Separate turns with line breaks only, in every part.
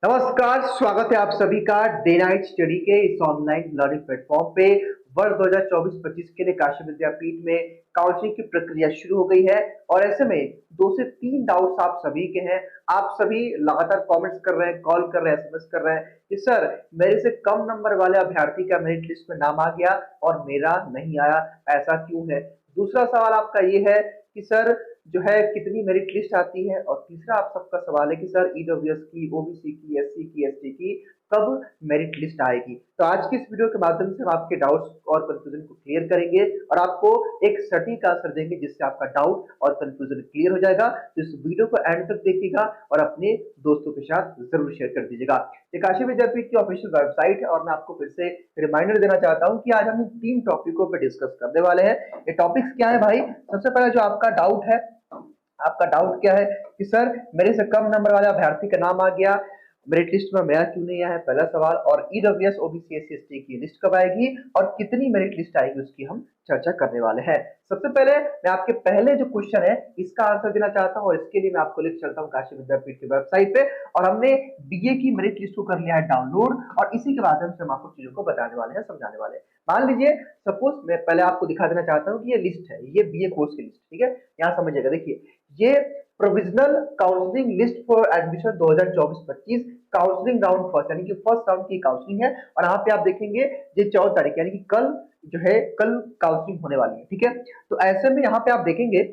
नमस्कार, स्वागत है आप सभी का डे नाइट स्टडी के इस ऑनलाइन लर्निंग प्लेटफॉर्म पे। वर्ष 2024-25 के लिए काशी विद्यापीठ में काउंसलिंग की प्रक्रिया शुरू हो गई है और ऐसे में 2 से 3 डाउट्स आप सभी के हैं। आप सभी लगातार कमेंट्स कर रहे हैं, कॉल कर रहे हैं, एसएमएस कर रहे हैं कि सर मेरे से कम नंबर वाले अभ्यर्थी का मेरिट लिस्ट में नाम आ गया और मेरा नहीं आया, ऐसा क्यों है। दूसरा सवाल आपका ये है कि सर जो है कितनी मेरिट लिस्ट आती है, और तीसरा आप सबका सवाल है कि सर ईडब्ल्यूएस की, ओबीसी की, एससी की, एसटी की कब मेरिट लिस्ट आएगी। तो आज की इस वीडियो के माध्यम से हम आपके डाउट्स और कंफ्यूजन को क्लियर करेंगे और आपको एक सटीक आंसर देंगे जिससे आपका डाउट और कंफ्यूजन क्लियर हो जाएगा। तो इस वीडियो को एंड तक देखिएगा और अपने दोस्तों के साथ जरूर शेयर कर दीजिएगा। ये काशी विद्यापीठ की ऑफिशियल वेबसाइट है और मैं आपको फिर से रिमाइंडर देना चाहता हूँ कि आज हम इन 3 टॉपिकों पर डिस्कस करने वाले हैं। ये टॉपिक्स क्या है भाई? सबसे पहला जो आपका डाउट है, आपका डाउट क्या है कि सर मेरे से कम नंबर वाले अभ्यर्थी का नाम आ गया, मेरिट लिस्ट में मेरा क्यों नहीं आया है, पहला सवाल। और ईडब्ल्यूएस, ओबीसी, एससी, एसटी की लिस्ट कब आएगी और कितनी मेरिट लिस्ट आएगी उसकी हम चर्चा करने वाले हैं। सबसे पहले मैं आपके पहले जो क्वेश्चन है इसका आंसर देना चाहता हूं और इसके लिए मैं आपको लेकर चलता हूं काशी विद्यापीठ की वेबसाइट पे और हमने बीए की मेरिट लिस्ट को कर लिया है डाउनलोड और इसी के माध्यम से हम आपको चीजों को बताने वाले हैं, समझाने वाले हैं। मान लीजिए सपोज मैं पहले आपको दिखा देना चाहता हूं कि ये लिस्ट है, ये बीए कोर्स की लिस्ट, ठीक है। यहाँ समझिएगा, देखिए ये provisional counselling list for admission 2024-25 counselling round first, यानी कि फर्स्ट राउंड की काउंसलिंग है और यहाँ पे आप देखेंगे ये 14 तारीख यानी कि कल जो है, कल काउंसलिंग होने वाली है, ठीक है। तो ऐसे में यहाँ पे आप देखेंगे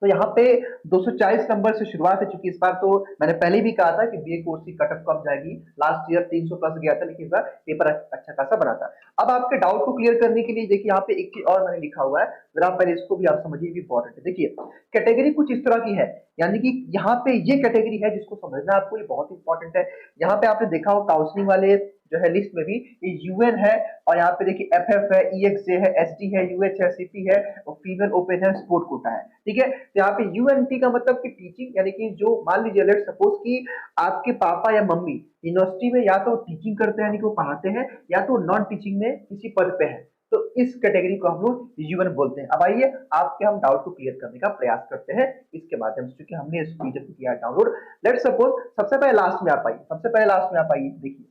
तो यहाँ पे 240 नंबर से शुरुआत है, चूंकि इस बार तो मैंने पहले भी कहा था कि बीए कोर्स की कट ऑफ कम जाएगी। लास्ट ईयर 300 प्लस गया था लेकिन इस बार पेपर अच्छा खासा बना था। अब आपके डाउट को क्लियर करने के लिए देखिए यहाँ पे एक चीज और मैंने लिखा हुआ है, जरा पहले इसको भी आप समझिए, भी इंपॉर्टेंट है। देखिए कैटेगरी कुछ इस तरह की है, यानी कि यहाँ पे ये कैटेगरी है जिसको समझना आपको, ये बहुत इंपॉर्टेंट है। यहाँ पे आपने देखा हो काउंसलिंग वाले जो है लिस्ट में भी ये यूएन है और यहाँ पे देखिए एफएफ है, ईएक्सजे है, एसडी है, यूएच है, सीपी है और फीमेल ओपन है, स्पोर्ट कोटा है, ठीक है। तो यहाँ पे यूएनटी का मतलब कि टीचिंग, यानी कि जो मान लीजिए लेट सपोज कि आपके पापा या मम्मी यूनिवर्सिटी में या तो टीचिंग करते हैं यानी कि वो पढ़ाते हैं या तो नॉन टीचिंग में किसी पद पे है, तो इस कैटेगरी को हम लोग यूएन बोलते हैं। अब आइए आपके हम डाउट को क्लियर करने का प्रयास करते हैं इसके माध्यम से, क्योंकि हमने इस पीडीएफ को किया डाउनलोड। लेट सपोज सबसे पहले लास्ट में आप आइए, सबसे पहले लास्ट में आप आइए। देखिए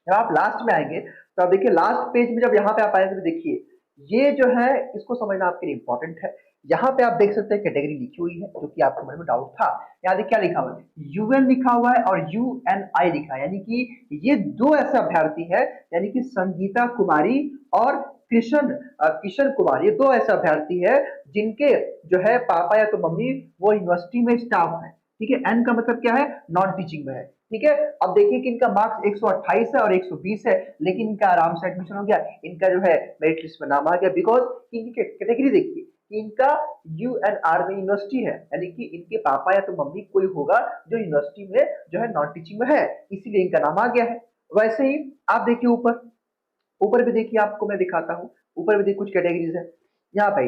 जब आप लास्ट में आएंगे तो आप देखिए लास्ट पेज में जब यहाँ पे आप आएंगे तो देखिए ये जो है इसको समझना आपके लिए इंपॉर्टेंट है। यहाँ पे आप देख सकते हैं कैटेगरी लिखी हुई है जो कि आपके मन में डाउट था। यहाँ देखिए क्या लिखा हुआ है, यूएन लिखा हुआ है और यूएनआई लिखा है, यानी कि ये दो ऐसे अभ्यर्थी है, यानी कि संगीता कुमारी और किशन कुमार, ये दो ऐसे अभ्यर्थी है जिनके जो है पापा या तो मम्मी वो यूनिवर्सिटी में स्टाफ है, ठीक है। एन का मतलब क्या है, नॉन टीचिंग में है, ठीक है। अब देखिए कि इनका मार्क्स 128 है और 120 है, लेकिन इनका आराम से एडमिशन हो गया, इनका जो है मेरिट लिस्ट में नाम आ गया, बिकॉज इनकी कैटेगरी देखिए, इनका यूएनआर में यूनिवर्सिटी है, यानी कि इनके पापा या तो मम्मी कोई होगा जो यूनिवर्सिटी में जो है नॉन टीचिंग में है, इसीलिए इनका नाम आ गया है। वैसे ही आप देखिए ऊपर, ऊपर भी देखिए, आपको मैं दिखाता हूँ, ऊपर भी देखिए कुछ कैटेगरीज है। यहाँ पे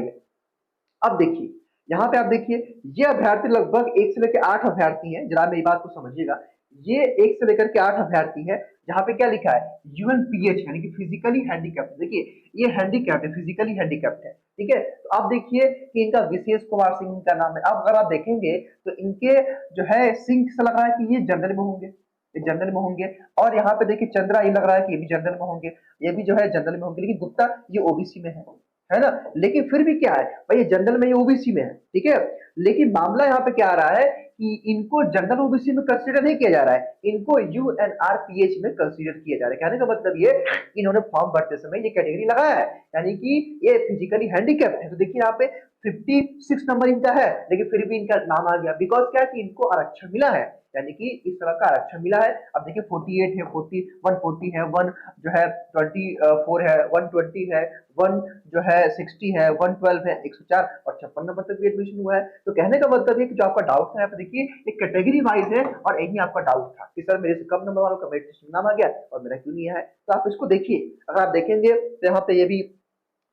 अब देखिए, यहाँ पे आप देखिए ये अभ्यर्थी लगभग 1 से लेकर 8 अभ्यर्थी हैं, जरा मेरी बात को समझिएगा। ये 1 से लेकर के 8 अभ्यर्थी है, जहाँ पे क्या लिखा है, यूएनपीएच यानी कि फिजिकली हैंडीकैप्ट। देखिए ये हैंडीकैप्ट है, फिजिकली हैंडीकैप्ट है, ठीक है। तो आप देखिए कि इनका विशेष कुमार सिंह का नाम है। अब अगर आप देखेंगे तो इनके जो है सिंह से लग रहा है कि ये जनरल में होंगे, ये जनरल में होंगे। और यहाँ पे देखिए चंद्रा, ये लग रहा है कि ये भी जनरल में होंगे, ये भी जो है जनरल में होंगे। लेकिन गुप्ता ये ओबीसी में है ना। लेकिन फिर भी क्या है भाई, ये जनरल में, ये ओबीसी में है, ठीक है। लेकिन मामला यहाँ पे क्या आ रहा है कि इनको जनरल ओबीसी में कंसीडर नहीं किया जा रहा है, इनको यूएनआरपीएच में कंसीडर किया जा रहा है। कहने का मतलब ये इन्होंने फॉर्म भरते समय ये कैटेगरी लगाया है, यानी कि ये फिजिकली हैंडीकैप्ट है। तो देखिए यहाँ पे 56 नंबर इनका है, लेकिन फिर भी इनका नाम आ गया, बिकॉज क्या कि इनको आरक्षण मिला है, यानी कि इस तरह का आरक्षण मिला है। अब देखिए 48 है, 40, 140 है, 1 जो है 24 है, 120 है, 1 जो है 60 है, 112 है, 104 और 56 नंबर तक भी एडमिशन हुआ है। तो कहने का मतलब ये कि जो आपका डाउट था, देखिए एक कैटेगरी वाइज है और यही आपका डाउट था कि सर मेरे से कम नंबर वालों का मेरिट लिस्ट में नाम आ गया और मेरा क्यों नहीं आया है। तो आप इसको देखिए, अगर आप देखेंगे तो यहाँ पे ये भी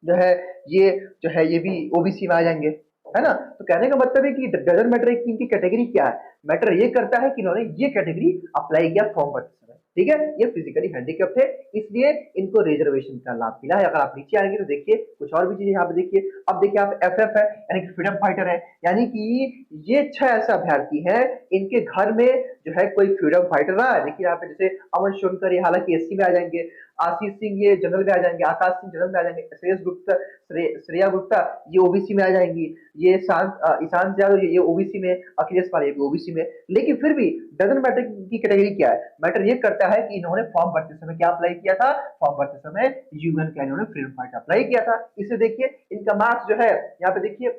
जो है, ये जो है ये भी ओबीसी में आ जाएंगे, है ना। तो कहने का मतलब है कि डजंट मैटर कि इनकी कैटेगरी क्या है, मैटर ये करता है कि इन्होंने ये कैटेगरी अप्लाई किया फॉर्म भरते समय, ठीक है, ये फिजिकली हैंडीकैप्ड है, इसलिए इनको रिजर्वेशन का लाभ मिला है। अगर आप नीचे आएंगे तो देखिए कुछ और भी चीजें यहाँ पे देखिए। अब देखिए आप एफएफ है यानी कि फ्रीडम फाइटर है, यानी कि ये 6 ऐसे अभ्यर्थी हैं, इनके घर में जो है कोई फ्रीडम फाइटर रहा है। देखिए यहाँ पे जैसे अमन शोनकर ये हालांकि एससी में आ जाएंगे, आशीष सिंह ये जनरल में आ जाएंगे, आकाश सिंह जनरल में आ जाएंगे, श्रेयस गुप्ता श्रेया गुप्ता ये ओबीसी में आ जाएंगी, ये ईशान यादव ये ओबीसी में, अखिलेश पाल ये भी ओबीसी में। लेकिन फिर भी डजंट मैटर की कैटेगरी क्या है, मैटर ये करता है कि इन्होंने फॉर्म भरते समय क्या अप्लाई किया था, फॉर्म भरते समय यूएन का इन्होंने फ्रीडम फाइटर अप्लाई किया था। इससे देखिए इनका मार्क्स जो है यहाँ पे देखिए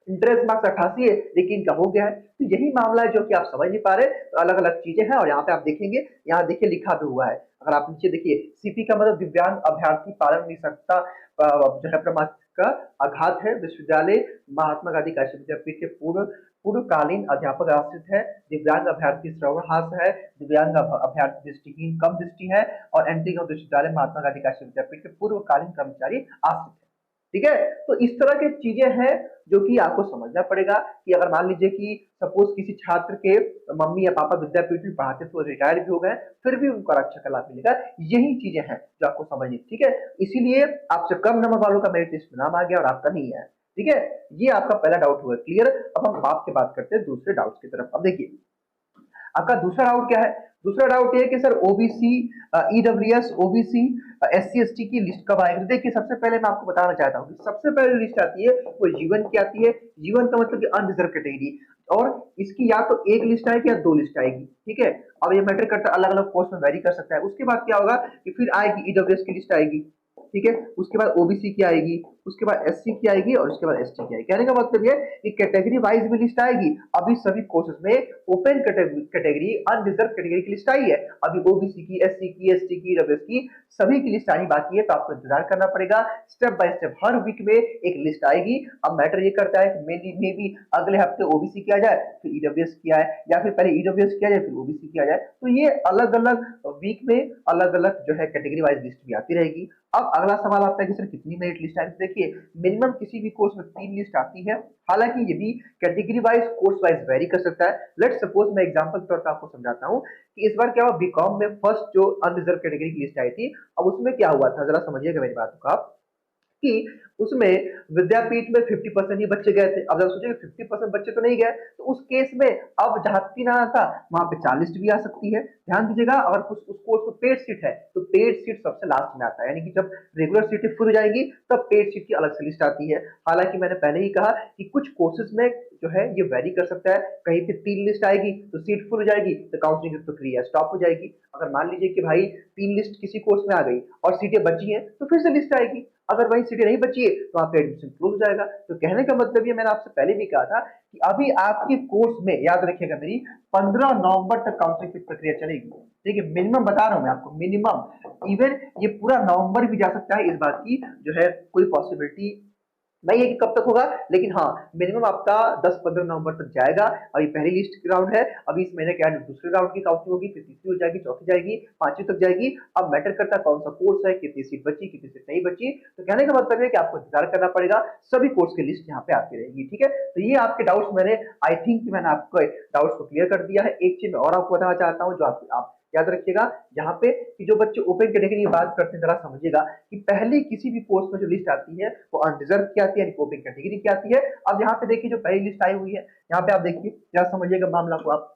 इंटरेस्ट मार्क्स 88 है, लेकिन इनका हो गया है। तो यही मामला है जो कि आप समझ नहीं पा रहे, तो अलग अलग चीजें हैं। और यहाँ पे आप देखेंगे, यहाँ देखिए लिखा भी हुआ है, अगर आप नीचे देखिए सीपी का मतलब दिव्यांग अभ्यर्थी पालन निःशक्तता जो है प्रमाण का आघात है, विश्वविद्यालय महात्मा गांधी काशी विद्यापीठ के पूर्वकालीन अध्यापक आश्रित है, दिव्यांग अभ्यर्थी श्रवण हास है, दिव्यांग अभ्यर्थी दृष्टिहीन कम दृष्टि है, और एंटी विश्वविद्यालय महात्मा गांधी काशी विद्यापीठ के पूर्वकालीन कर्मचारी आश्रित है। ठीक है, तो इस तरह की चीजें हैं जो कि आपको समझना पड़ेगा कि अगर मान लीजिए कि सपोज किसी छात्र के मम्मी या पापा विद्यापीठ में पढ़ाते थे, वो रिटायर भी हो गए, फिर भी उनको आरक्षण का लाभ मिलेगा। यही चीजें हैं जो आपको समझनी, ठीक है। इसीलिए आपसे कम नंबर वालों का मेरिट लिस्ट में नाम आ गया और आपका नहीं है, ठीक है। ये आपका पहला डाउट हुआ क्लियर। अब हम आपसे बात करते हैं दूसरे डाउट की तरफ। अब देखिए आपका दूसरा डाउट क्या है। दूसरा डाउट ये है कि sir OBC, EWS, OBC, SC ST की लिस्ट कब आएगी। तो देखिए सबसे पहले मैं आपको बताना चाहता हूँ कि सबसे पहले लिस्ट आती है वो जीवन की आती है। जीवन का मतलब कि अनरिजर्व कैटेगरी, और इसकी या तो एक लिस्ट आएगी या दो लिस्ट आएगी, ठीक है। अब ये मैटर करता है, अलग अलग पोस्ट में वेरी कर सकता है। उसके बाद क्या होगा कि फिर आएगी ईडब्ल्यूएस की लिस्ट आएगी, ठीक है। उसके बाद ओबीसी की आएगी, उसके बाद एससी की आएगी, और उसके बाद एसटी की आएगी। कहने का मतलब ये कि कैटेगरी वाइज भी लिस्ट आएगी। अभी सभी कोर्सेज में ओपन कैटेगरी, अनरिजर्व कैटेगरी की लिस्ट आई है। अभी ओबीसी की, एससी की, एसटी की, ईडब्ल्यूएस की सभी की लिस्ट आनी बाकी है। तो आपको इंतजार करना पड़ेगा, स्टेप बाय स्टेप हर वीक में एक लिस्ट आएगी। अब मैटर ये करता है कि मे बी अगले हफ्ते ओबीसी की आ जाए, फिर ईडब्ल्यूएस की आए, या फिर पहले ईडब्ल्यूएस की आ जाए फिर ओबीसी की आ जाए। तो ये अलग अलग वीक में अलग अलग जो है कैटेगरी वाइज लिस्ट भी आती रहेगी। अब अगला सवाल आता है कि सर कितनी मेरिट लिस्ट आएगी। देखिए मिनिमम किसी भी कोर्स में 3 लिस्ट आती है। हालांकि ये भी category wise, course wise very कर सकता है। लेट सपोज मैं एग्जांपल के तौर पर आपको समझाता हूं कि इस बार क्या हुआ, बीकॉम में फर्स्ट जो अनरिजर्व कैटेगरी की लिस्ट आई थी, अब उसमें क्या हुआ था जरा समझिएगा मेरी बात को आप, कि उसमें विद्यापीठ में 50% ही बच्चे गए थे। अब जब सोचिए 50% बच्चे तो नहीं गए, तो उस केस में अब जहां 3 आना था वहां पे 40 भी आ सकती है। ध्यान दीजिएगा, अगर उस कोर्स में पेड सीट है तो पेड सीट सबसे लास्ट में आता है, यानी कि जब रेगुलर सीटें फुल हो जाएंगी तब पेड सीट की अलग से लिस्ट आती है। हालांकि मैंने पहले ही कहा कि कुछ कोर्सेज में जो है ये वेरी कर सकता है, कहीं पे 3 लिस्ट आएगी तो सीट फुल हो जाएगी, तो काउंसलिंग की प्रक्रिया स्टॉप हो जाएगी। अगर मान लीजिए कि भाई 3 लिस्ट किसी कोर्स में आ गई और सीटें बची हैं तो फिर से लिस्ट आएगी, अगर वही सीटें नहीं बची है तो आपका एडमिशन क्लोज हो जाएगा। तो कहने का मतलब ये, मैंने आपसे पहले भी कहा था कि अभी आपके कोर्स में, याद रखिएगा मेरी, 15 नवंबर तक काउंसलिंग की प्रक्रिया चलेगी। ठीक है, मिनिमम बता रहा हूं मैं आपको, मिनिमम। इवन ये पूरा नवंबर भी जा सकता है, इस बात की जो है कोई पॉसिबिलिटी नहीं है कि कब तक होगा, लेकिन हाँ मिनिमम आपका 10-15 नवंबर तक जाएगा। अभी पहली लिस्ट राउंड है, अभी इस महीने के एंड दूसरे राउंड की काउंसलिंग होगी, फिर तीसरी हो जाएगी, चौथी जाएगी, पांचवी तक जाएगी। अब मैटर करता है कौन सा कोर्स है, कितनी सीट बची, कितनी सीट नहीं बची। तो कहने का मतलब है कि आपको इंतजार करना पड़ेगा, सभी कोर्स की लिस्ट यहाँ पे आती रहेगी। ठीक है, तो ये आपके डाउट्स मैंने, आई थिंक मैंने आपको डाउट्स को क्लियर कर दिया है। एक चीज मैं और आपको बताना चाहता हूँ जो आप याद रखिएगा, यहाँ पे कि जो बच्चे ओपन कैटेगरी की बात करते हैं जरा समझिएगा कि पहले किसी भी पोस्ट में जो लिस्ट आती है वो अनरिजर्व की आती है, ओपन कैटेगरी की आती है। अब यहाँ पे देखिए जो पहली लिस्ट आई हुई है, यहाँ पे आप देखिए जरा समझिएगा मामला को आप।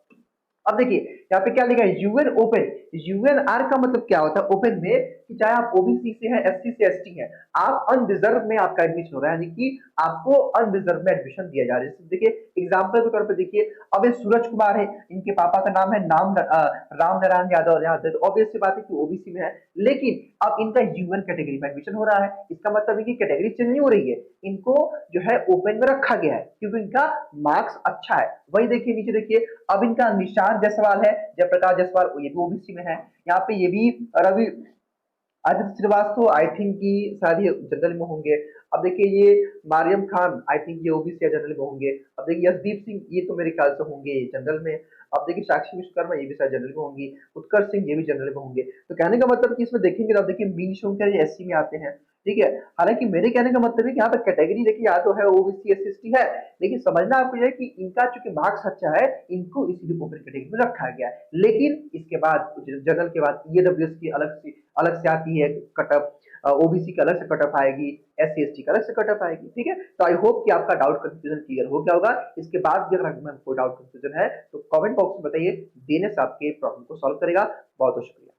अब देखिए यहाँ पे क्या लिखा है, यूएन ओपन। यूएनआर का मतलब क्या होता है ओपन में, कि चाहे आप ओबीसी से हैं, एससी से, एसटी हैं, आप अनरिजर्व में आपका एडमिशन हो रहा है, यानी कि आपको अनरिजर्व में एडमिशन दिया जा रहा है। देखिए एग्जांपल के तौर पर देखिए, अब ये सूरज कुमार है, इनके पापा का नाम है राम नारायण यादव, तो ऑब्वियस सी बात है कि ओबीसी में है, लेकिन अब इनका यूएन कैटेगरी में एडमिशन हो रहा है। इसका मतलब है कि कैटेगरी चेंज नहीं हो रही है, इनको जो है ओपन में रखा गया है क्योंकि इनका मार्क्स अच्छा है। वही देखिए नीचे देखिए, अब इनका निशान जायसवाल है, जयप्रकाश जायसवाल, ये भी ओबीसी में है। यहाँ पे ये भी रवि आदित्य श्रीवास्तव, आई थिंक कि शायद ये जनरल में होंगे। अब देखिए ये मारियम खान आई थिंक ये ओबीसी या जनरल में होंगे। अब देखिए यशदीप सिंह ये तो मेरे ख्याल से होंगे जनरल में। अब देखिए साक्षी विश्वकर्मा ये भी शायद जनरल में होंगी, उत्कर्ष सिंह ये भी जनरल में होंगे। तो कहने का मतलब कि इसमें देखेंगे तो आप देखिए मीन शंकर ये एससी में आते हैं, ठीक है। हालांकि मेरे कहने का मतलब है कि यहाँ पर कैटेगरी देखिए या तो है ओबीसी एससी एसटी है, लेकिन समझना आपको यह है कि इनका चूंकि मार्क्स अच्छा है, इनको इसीलिए ओपन कैटेगरी में रखा गया है। लेकिन इसके बाद जनरल के बाद ईडब्ल्यूएस की अलग से आती है कट ऑफ, ओबीसी का अलग से कट ऑफ आएगी, एससी एसटी का अलग से कट ऑफ आएगी, ठीक है। तो आई होप कि आपका डाउट कंफ्यूजन क्लियर हो गया होगा। इसके बाद भी अगर कोई डाउट कंफ्यूजन है तो कमेंट बॉक्स में बताइए, देने से आपके प्रॉब्लम को सॉल्व करेगा। बहुत बहुत शुक्रिया।